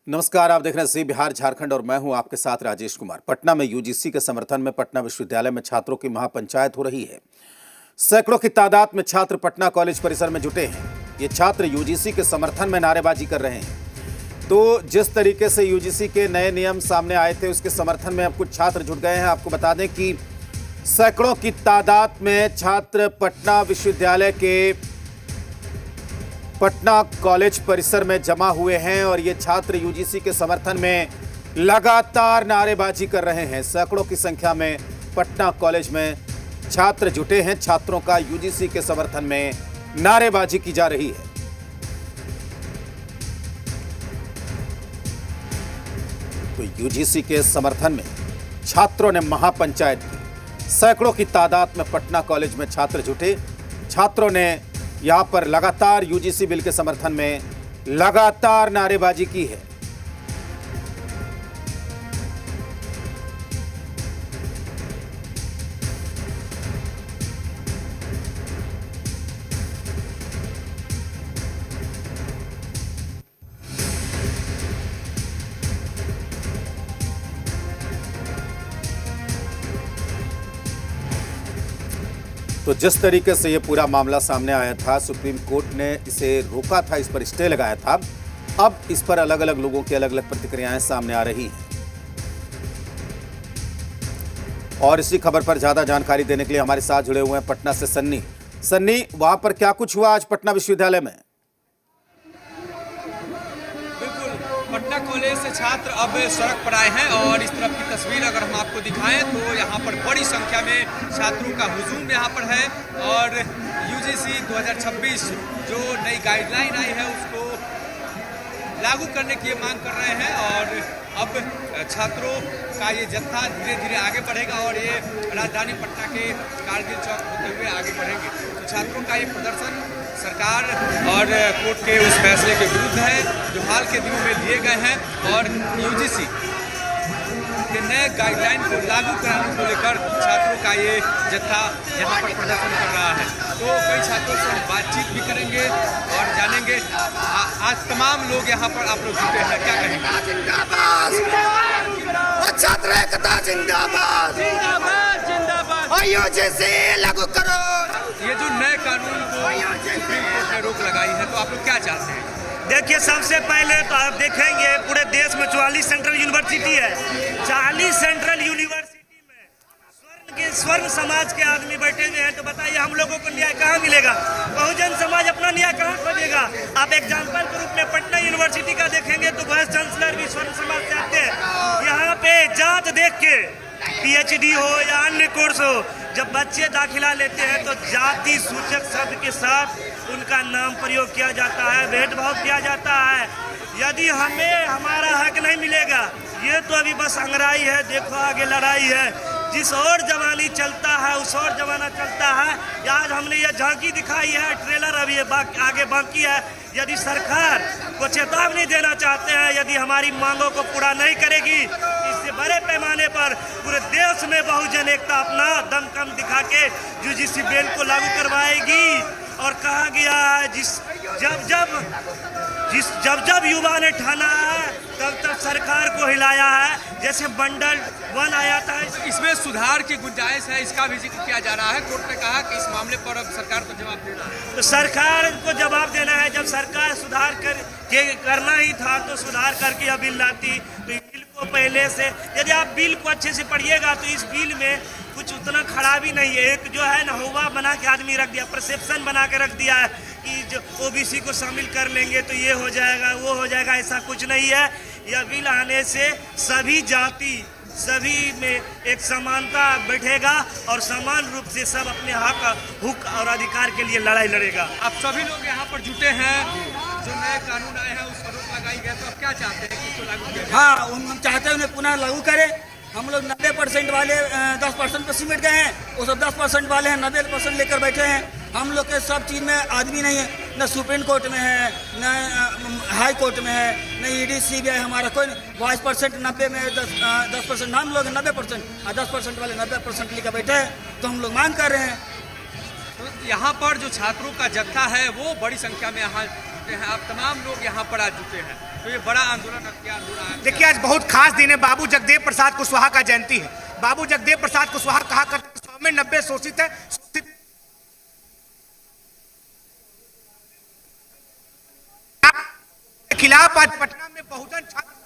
नमस्कार, आप देख रहे हैं जी बिहार झारखंड और मैं हूं आपके साथ राजेश कुमार। पटना में यूजीसी के समर्थन में पटना विश्वविद्यालय में छात्रों की महापंचायत हो रही है। सैकड़ों की तादाद में छात्र पटना कॉलेज परिसर में जुटे हैं। ये छात्र यूजीसी के समर्थन में नारेबाजी कर रहे हैं। तो जिस तरीके से यूजीसी के नए नियम सामने आए थे उसके समर्थन में अब कुछ छात्र जुट गए हैं। आपको बता दें कि सैकड़ों की तादाद में छात्र पटना विश्वविद्यालय के पटना कॉलेज परिसर में जमा हुए हैं और ये छात्र यूजीसी के समर्थन में लगातार नारेबाजी कर रहे हैं। सैकड़ों की संख्या में पटना कॉलेज में छात्र जुटे हैं। छात्रों का यूजीसी के समर्थन में नारेबाजी की जा रही है। तो यूजीसी के समर्थन में छात्रों ने महापंचायत की। सैकड़ों की तादाद में पटना कॉलेज में छात्र जुटे। छात्रों ने यहां पर लगातार यूजीसी बिल के समर्थन में लगातार नारेबाजी की है। तो जिस तरीके से ये पूरा मामला सामने आया था, सुप्रीम कोर्ट ने इसे रोका था, इस पर स्टे लगाया था। अब इस पर अलग अलग लोगों की अलग अलग प्रतिक्रियाएं सामने आ रही हैं। और इसी खबर पर ज्यादा जानकारी देने के लिए हमारे साथ जुड़े हुए हैं पटना से सन्नी। सन्नी, वहां पर क्या कुछ हुआ आज पटना विश्वविद्यालय में? पटना कॉलेज से छात्र अब सड़क पर आए हैं और इस तरफ की तस्वीर अगर हम आपको दिखाएं तो यहाँ पर बड़ी संख्या में छात्रों का हुजूम यहाँ पर है। और यूजीसी 2026 जो नई गाइडलाइन आई है उसको लागू करने की मांग कर रहे हैं। और अब छात्रों का ये जत्था धीरे धीरे आगे बढ़ेगा और ये राजधानी पटना के कारगिल चौक होते हुए आगे बढ़ेंगे। तो छात्रों का ये प्रदर्शन सरकार और कोर्ट के उस फैसले के विरुद्ध है जो हाल के दिनों में लिए गए हैं और यूजीसी के नए गाइडलाइन को लागू कराने को लेकर छात्रों का ये जत्था यहाँ पर प्रदर्शन कर रहा है। तो कई छात्रों से हम बातचीत भी करेंगे और जानेंगे। आज तमाम लोग यहाँ पर आप लोग जुटे हैं, क्या कहेंगे? छात्र एकता जिंदाबाद, जिंदाबाद, जिंदाबाद। यूजीसी लागू करो। ये जो नए कानून को सुप्रीम कोर्ट ने रोक लगाई है, तो आप लोग क्या चाहते हैं? देखिए, सबसे पहले तो आप देखेंगे पूरे देश में 44 सेंट्रल यूनिवर्सिटी है। 40 सेंट्रल यूनिवर्सिटी में स्वर्ण समाज के आदमी बैठे हुए हैं। तो बताइए हम लोगों को न्याय कहाँ मिलेगा? बहुजन समाज अपना न्याय कहाँ खोजेगा? आप एग्जाम्पल के रूप में पटना यूनिवर्सिटी का देखेंगे तो वाइस चांसलर भी स्वर्ण समाज से आते हैं। यहाँ पे जात देख के पीएचडी हो या अन्य कोर्स हो, जब बच्चे दाखिला लेते हैं तो जाति सूचक शब्द के साथ उनका नाम प्रयोग किया जाता है, भेदभाव किया जाता है। यदि हमें हमारा हक नहीं मिलेगा, ये तो अभी बस अंगराई है, देखो आगे लड़ाई है। जिस और जवानी चलता है उस और जमाना चलता है। आज हमने ये झांकी दिखाई है, ट्रेलर अभी आगे बाकी है। यदि सरकार को चेतावनी देना चाहते हैं, यदि हमारी मांगों को पूरा नहीं करेगी, इससे बड़े पैमाने पर पूरे देश में बहुजन एकता अपना दमखम दिखा के यूजीसी बिल को लागू करवाएगी। और कहा गया है जब जब युवा ने ठाना है तब तब सरकार को हिलाया है। जैसे बंडल 1 आया था, इसमें सुधार की गुंजाइश है, इसका भी जिक्र किया जा रहा है। कोर्ट ने कहा कि इस मामले पर अब सरकार को जवाब देना है। तो सरकार को जवाब देना है। जब सरकार सुधार करना ही था तो सुधार करके यह बिल लाती। तो बिल को पहले से, यदि आप बिल को अच्छे से पढ़िएगा तो इस बिल में कुछ उतना खराबी नहीं है। एक जो है ना हुआ बना के आदमी रख दिया, परसेप्शन बना के रख दिया है कि जो ओबीसी को शामिल कर लेंगे तो ये हो जाएगा वो हो जाएगा। ऐसा कुछ नहीं है। यह बिल आने से सभी जाति सभी में एक समानता बैठेगा और समान रूप से सब अपने हक और अधिकार के लिए लड़ाई लड़ेगा। अब सभी लोग यहाँ पर जुटे हैं। जो नए कानून आए हैं उस पर रोक लगाई गई, तो अब क्या चाहते हैं कि इसको लागू किया जाए? हाँ, हम चाहते हैं उन्हें पुनः लागू करें। हम लोग 90% वाले 10% पर सिमट गए हैं। वो सब 10% वाले हैं, 90% लेकर बैठे हैं। हम लोग के सब चीज़ में आदमी नहीं है, न सुप्रीम कोर्ट में है, न हाई कोर्ट में है, न ईडी सीबीआई हमारा कोई। 22% 90 में 10% हम लोग 90% और 10% वाले 90% लेकर बैठे हैं। तो हम लोग मांग कर रहे हैं। तो यहाँ पर जो छात्रों का जत्था है वो बड़ी संख्या में यहाँ जुटे हैं, आप तमाम लोग यहाँ पर आज जुटे हैं, तो ये बड़ा आंदोलन अब क्या हो रहा है? देखिए, आज बहुत खास दिन है। बाबू जगदेव प्रसाद कुशवाहा का जयंती है। बाबू जगदेव प्रसाद कुशवाहा कहा करते 100 में 90 शोषित है, खिलाफ आज पटना में बहुजन छात्र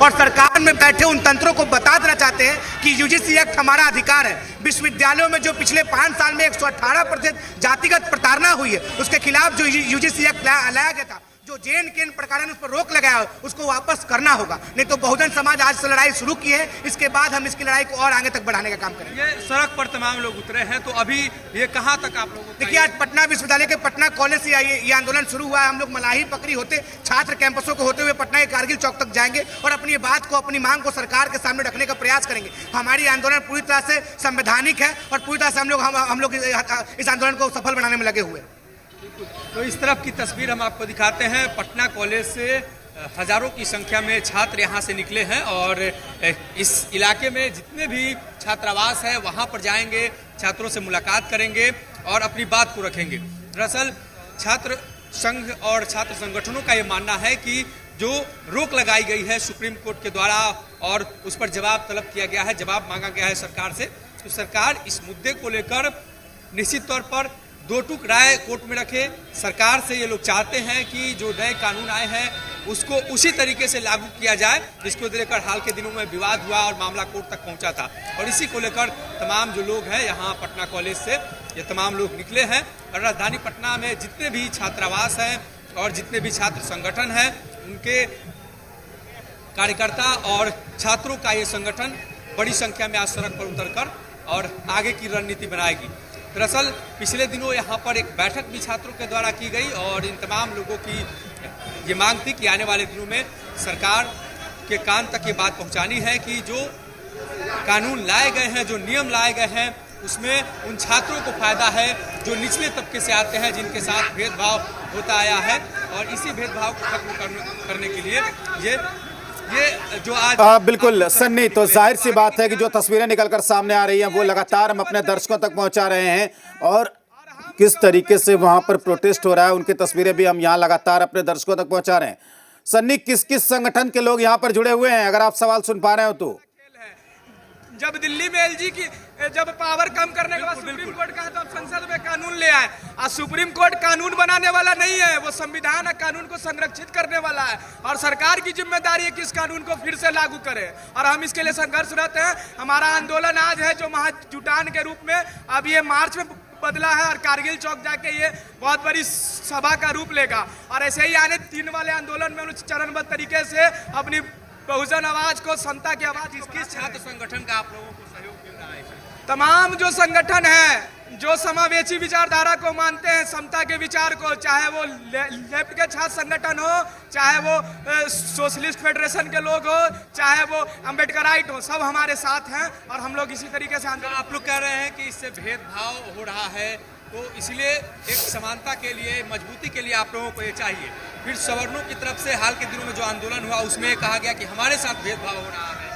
और सरकार में बैठे उन तंत्रों को बता देना चाहते हैं कि यूजीसी एक्ट हमारा अधिकार है। विश्वविद्यालयों में जो पिछले 5 साल में 118% जातिगत प्रताड़ना हुई है, उसके खिलाफ जो यूजीसी एक्ट लाया गया था, जो JNK प्रकार ने उस पर रोक लगाया, उसको वापस करना होगा। नहीं तो बहुजन समाज आज से लड़ाई शुरू की है, इसके बाद हम इसकी लड़ाई को और आगे तक बढ़ाने का काम करेंगे। ये सड़क पर तमाम लोग उतरे हैं, तो अभी ये कहाँ तक आप लोगों को? देखिए, आज पटना विश्वविद्यालय के पटना कॉलेज से ये आंदोलन शुरू हुआ है। हम लोग मलाही पकड़ी होते छात्र कैंपसों को होते हुए पटना के कारगिल चौक तक जाएंगे और अपनी बात को, अपनी मांग को सरकार के सामने रखने का प्रयास करेंगे। हमारी आंदोलन पूरी तरह से संवैधानिक है और पूरी तरह से हम लोग इस आंदोलन को सफल बनाने में लगे हुए हैं। तो इस तरफ की तस्वीर हम आपको दिखाते हैं। पटना कॉलेज से हजारों की संख्या में छात्र यहाँ से निकले हैं और इस इलाके में जितने भी छात्रावास है वहाँ पर जाएंगे, छात्रों से मुलाकात करेंगे और अपनी बात को रखेंगे। दरअसल छात्र संघ और छात्र संगठनों का ये मानना है कि जो रोक लगाई गई है सुप्रीम कोर्ट के द्वारा और उस पर जवाब तलब किया गया है, जवाब मांगा गया है सरकार से, तो सरकार इस मुद्दे को लेकर निश्चित तौर पर दो टूक राय कोर्ट में रखे। सरकार से ये लोग चाहते हैं कि जो नए कानून आए हैं उसको उसी तरीके से लागू किया जाए जिसको लेकर हाल के दिनों में विवाद हुआ और मामला कोर्ट तक पहुंचा था। और इसी को लेकर तमाम जो लोग हैं यहाँ पटना कॉलेज से ये तमाम लोग निकले हैं और राजधानी पटना में जितने भी छात्रावास हैं और जितने भी छात्र संगठन हैं उनके कार्यकर्ता और छात्रों का ये संगठन बड़ी संख्या में आज सड़क पर उतरकर और आगे की रणनीति बनाएगी। दरअसल पिछले दिनों यहाँ पर एक बैठक भी छात्रों के द्वारा की गई और इन तमाम लोगों की ये मांग थी कि आने वाले दिनों में सरकार के कान तक ये बात पहुँचानी है कि जो कानून लाए गए हैं, जो नियम लाए गए हैं, उसमें उन छात्रों को फायदा है जो निचले तबके से आते हैं, जिनके साथ भेदभाव होता आया है और इसी भेदभाव को खत्म करने के लिए ये जो आज बिल्कुल सन्नी, तो जाहिर सी बात है कि जो तस्वीरें निकलकर सामने आ रही हैं वो लगातार हम अपने दर्शकों तक पहुंचा रहे हैं और किस तरीके से वहां पर प्रोटेस्ट हो रहा है उनकी तस्वीरें भी हम यहां लगातार अपने दर्शकों तक पहुंचा रहे हैं। सन्नी, किस किस संगठन के लोग यहां पर जुड़े हुए हैं, अगर आप सवाल सुन पा रहे हो तो? जब दिल्ली में LG की जब पावर कम करने के बाद सुप्रीम कोर्ट कहा तो अब संसद में कानून ले आए। आज सुप्रीम कोर्ट कानून बनाने वाला नहीं है, वो संविधान और कानून को संरक्षित करने वाला है और सरकार की जिम्मेदारी है कि इस कानून को फिर से लागू करे और हम इसके लिए संघर्षरत हैं। हमारा आंदोलन आज है जो महाजुटान के रूप में अब ये मार्च में बदला है और कारगिल चौक जाके ये बहुत बड़ी सभा का रूप लेगा और ऐसे ही आने 3 वाले आंदोलन में चरणबद्ध तरीके से अपनी बहुजन आवाज को, समता की आवाज। किस छात्र संगठन का आप लोगों को सहयोग मिल रहा है? तमाम जो संगठन है जो समावेशी विचारधारा को मानते हैं, समता के विचार को, चाहे वो लेफ्ट के छात्र संगठन हो, चाहे वो सोशलिस्ट फेडरेशन के लोग हो, चाहे वो अम्बेडकराइट हो, सब हमारे साथ हैं और हम लोग इसी तरीके से आप लोग कह रहे हैं कि इससे भेदभाव हो रहा है, तो इसलिए एक समानता के लिए, मजबूती के लिए आप लोगों को ये चाहिए। फिर सवर्णों की तरफ से हाल के दिनों में जो आंदोलन हुआ उसमें कहा गया कि हमारे साथ भेदभाव हो रहा है।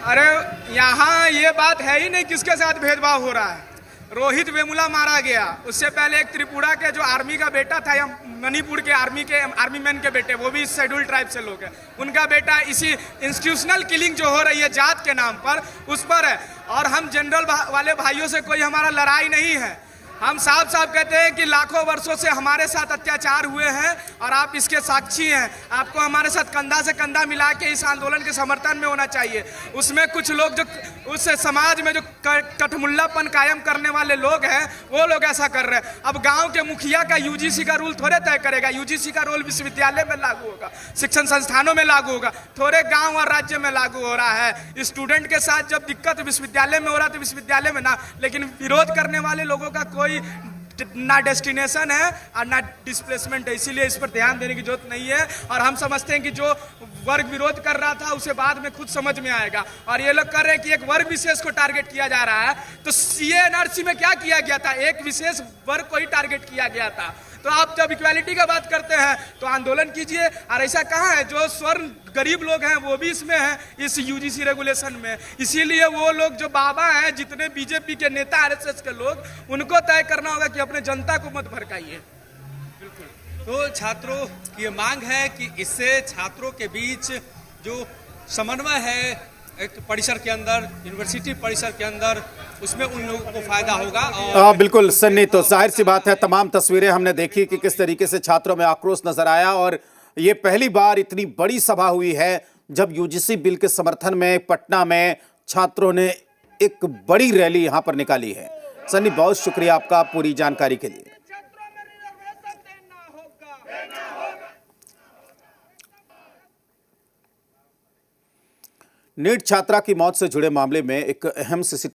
अरे यहाँ ये बात है ही नहीं किसके साथ भेदभाव हो रहा है। रोहित वेमुला मारा गया, उससे पहले एक त्रिपुरा के जो आर्मी का बेटा था या मणिपुर के आर्मी मैन के बेटे, वो भी शेड्यूल ट्राइब से लोग हैं, उनका बेटा इसी इंस्टीट्यूशनल किलिंग जो हो रही है जात के नाम पर, उस पर है। और हम जनरल वाले भाइयों से कोई हमारा लड़ाई नहीं है। हम साफ साफ कहते हैं कि लाखों वर्षों से हमारे साथ अत्याचार हुए हैं और आप इसके साक्षी हैं। आपको हमारे साथ कंधा से कंधा मिला के इस आंदोलन के समर्थन में होना चाहिए। उसमें कुछ लोग जो उस समाज में जो कठमुल्लापन कायम करने वाले लोग हैं वो लोग ऐसा कर रहे हैं। अब गांव के मुखिया का यूजीसी का रूल थोड़े तय करेगा। यूजीसी का रूल विश्वविद्यालय में लागू होगा, शिक्षण संस्थानों में लागू होगा, थोड़े गाँव और राज्य में लागू हो रहा है। स्टूडेंट के साथ जब दिक्कत विश्वविद्यालय में हो रहा है तो विश्वविद्यालय में ना, लेकिन विरोध करने वाले लोगों का कोई ना डेस्टिनेशन है और ना डिस्प्लेसमेंट है, इसीलिए इस पर ध्यान देने की जरूरत नहीं है। और हम समझते हैं कि जो वर्ग विरोध कर रहा था उसे बाद में खुद समझ में आएगा। और ये लोग कर रहे हैं कि एक वर्ग विशेष को टारगेट किया जा रहा है, तो CA/NRC में क्या किया गया था, एक विशेष वर्ग को ही टारगेट किया गया था। तो आप जब इक्वालिटी का बात करते हैं तो आंदोलन कीजिए। और ऐसा कहाँ है, जो स्वर्ण गरीब लोग हैं वो भी इसमें हैं, इस यूजीसी रेगुलेशन में। इसीलिए वो लोग जो बाबा हैं, जितने बीजेपी के नेता RSS के लोग, उनको तय करना होगा कि अपने जनता को मत भड़काइए। बिल्कुल। तो छात्रों की ये मांग है कि इससे छात्रों के बीच जो समन्वय है एक परिसर के अंदर, यूनिवर्सिटी परिसर के अंदर, उसमें उन लोगों को फायदा होगा। और बिल्कुल सन्नी, तो जाहिर सी बात है तमाम तस्वीरें हमने देखी कि किस तरीके से छात्रों में आक्रोश नजर आया, और ये पहली बार इतनी बड़ी सभा हुई है जब यूजीसी बिल के समर्थन में पटना में छात्रों ने एक बड़ी रैली यहां पर निकाली है। सन्नी, बहुत शुक्रिया आपका पूरी जानकारी के लिए। नीट छात्रा की मौत से जुड़े मामले में एक अहम